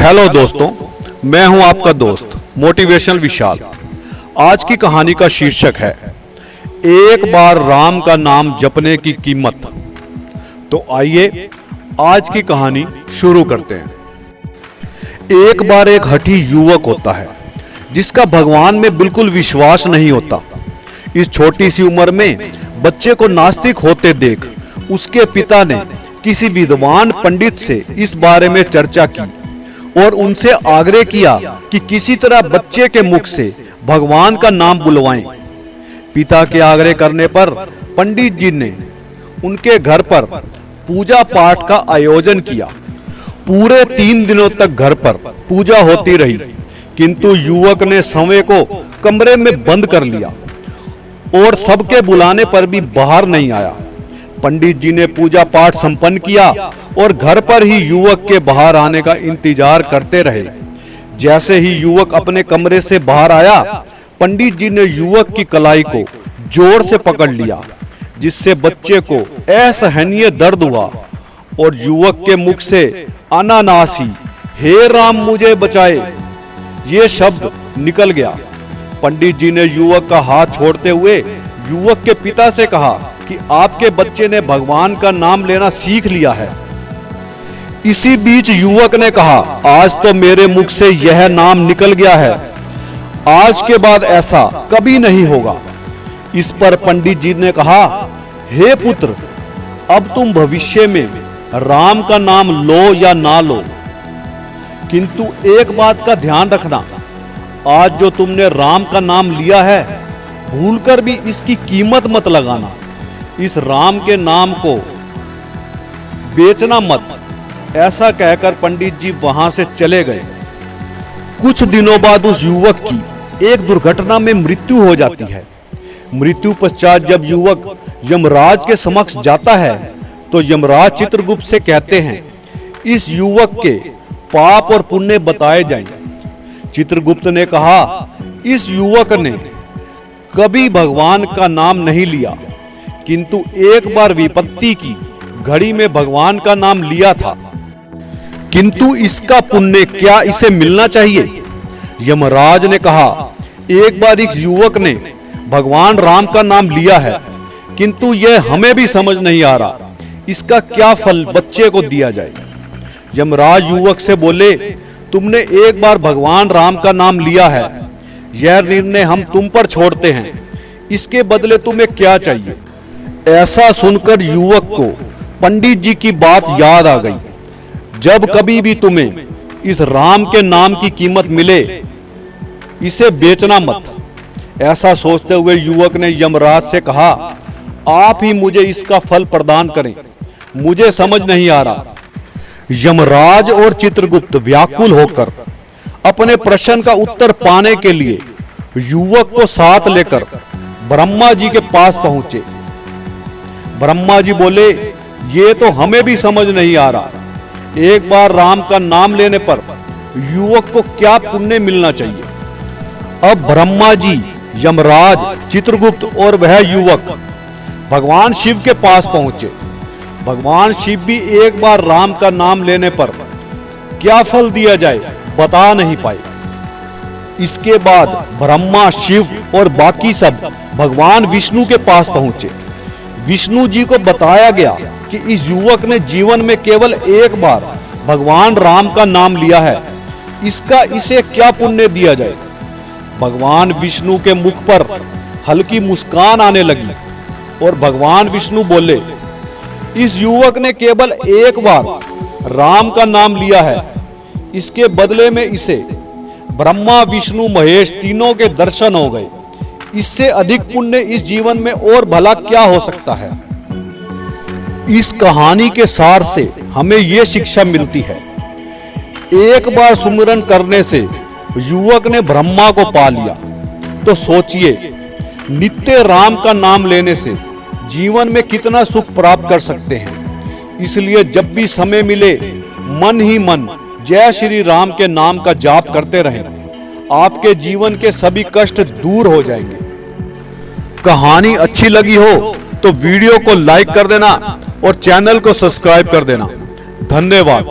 Hello दोस्तों, मैं हूं आपका दोस्त मोटिवेशनल विशाल। आज की कहानी का शीर्षक है एक बार राम का नाम जपने की कीमत। तो आइए आज की कहानी शुरू करते हैं। एक बार एक हठी युवक होता है जिसका भगवान में बिल्कुल विश्वास नहीं होता। इस छोटी सी उम्र में बच्चे को नास्तिक होते देख उसके पिता ने किसी विद्वान पंडित से इस बारे में चर्चा की और उनसे आग्रह किया कि किसी तरह बच्चे के मुख से भगवान का नाम बुलवाएं। पिता के आग्रह करने पर पंडित जी ने उनके घर पर पूजा पाठ का आयोजन किया। पूरे 3 दिनों तक घर पर पूजा होती रही, किंतु युवक ने समय को कमरे में बंद कर लिया और सबके बुलाने पर भी बाहर नहीं आया। पंडित जी ने पूजा पाठ संपन्न किया और घर पर ही युवक के बाहर आने का इंतजार करते रहे। जैसे ही युवक अपने कमरे से बाहर आया, पंडित जी ने युवक की कलाई को जोर से पकड़ लिया, जिससे बच्चे को असहनीय दर्द हुआ और युवक के मुख से अनानासी हे राम मुझे बचाए ये शब्द निकल गया। पंडित जी ने युवक का हाथ छोड़ते हुए युवक के पिता से कहा कि आपके बच्चे ने भगवान का नाम लेना सीख लिया है। इसी बीच युवक ने कहा, आज तो मेरे मुख से यह नाम निकल गया है, आज के बाद ऐसा कभी नहीं होगा। इस पर पंडित जी ने कहा, हे पुत्र, अब तुम भविष्य में राम का नाम लो या ना लो, किंतु एक बात का ध्यान रखना, आज जो तुमने राम का नाम लिया है भूलकर भी इसकी कीमत मत लगाना। इस राम के नाम को बेचना मत। ऐसा कहकर पंडित जी वहां से चले गए। कुछ दिनों बाद उस युवक की एक दुर्घटना में मृत्यु हो जाती है। मृत्यु पश्चात जब युवक यमराज के समक्ष जाता है तो यमराज चित्रगुप्त से कहते हैं, इस युवक के पाप और पुण्य बताए जाएं। चित्रगुप्त ने कहा, इस युवक ने कभी भगवान का नाम नहीं लिया, किंतु एक बार विपत्ति की घड़ी में भगवान का नाम लिया था, किंतु इसका पुण्य क्या इसे मिलना चाहिए? यमराज ने कहा, एक बार इस युवक ने भगवान राम का नाम लिया है, किंतु यह हमें भी समझ नहीं आ रहा, इसका क्या फल बच्चे को दिया जाए? यमराज युवक से बोले, तुमने एक बार भगवान राम का नाम लिया है, यह निर्णय हम तुम पर छोड़ते हैं, इसके बदले तुम्हें क्या चाहिए? ऐसा सुनकर युवक को पंडित जी की बात याद आ गई। जब कभी भी तुम्हें इस राम के नाम की कीमत मिले, इसे बेचना मत। ऐसा सोचते हुए युवक ने यमराज से कहा, आप ही मुझे इसका फल प्रदान करें, मुझे समझ नहीं आ रहा। यमराज और चित्रगुप्त व्याकुल होकर अपने प्रश्न का उत्तर पाने के लिए युवक को साथ लेकर ब्रह्मा जी के पास पहुंचे। ब्रह्मा जी बोले, ये तो हमें भी समझ नहीं आ रहा, एक बार राम का नाम लेने पर युवक को क्या पुण्य मिलना चाहिए? अब ब्रह्मा जी, यमराज, चित्रगुप्त और वह युवक भगवान शिव के पास पहुंचे। भगवान शिव भी एक बार राम का नाम लेने पर क्या फल दिया जाए बता नहीं पाए। इसके बाद ब्रह्मा, शिव और बाकी सब भगवान विष्णु के पास पहुंचे। विष्णु जी को बताया गया कि इस युवक ने जीवन में केवल एक बार भगवान राम का नाम लिया है, इसका इसे क्या पुण्य दिया जाए? भगवान विष्णु के मुख पर हल्की मुस्कान आने लगी और भगवान विष्णु बोले, इस युवक ने केवल एक बार राम का नाम लिया है, इसके बदले में इसे ब्रह्मा, विष्णु, महेश तीनों के दर्शन हो गए, इससे अधिक पुण्य इस जीवन में और भला क्या हो सकता है? इस कहानी के सार से हमें यह शिक्षा मिलती है, एक बार सुमिरन करने से युवक ने ब्रह्मा को पा लिया, तो सोचिए नित्य राम का नाम लेने से जीवन में कितना सुख प्राप्त कर सकते हैं। इसलिए जब भी समय मिले मन ही मन जय श्री राम के नाम का जाप करते रहें, आपके जीवन के सभी कष्ट दूर हो जाएंगे। कहानी अच्छी लगी हो तो वीडियो को लाइक कर देना और चैनल को सब्सक्राइब कर देना। धन्यवाद।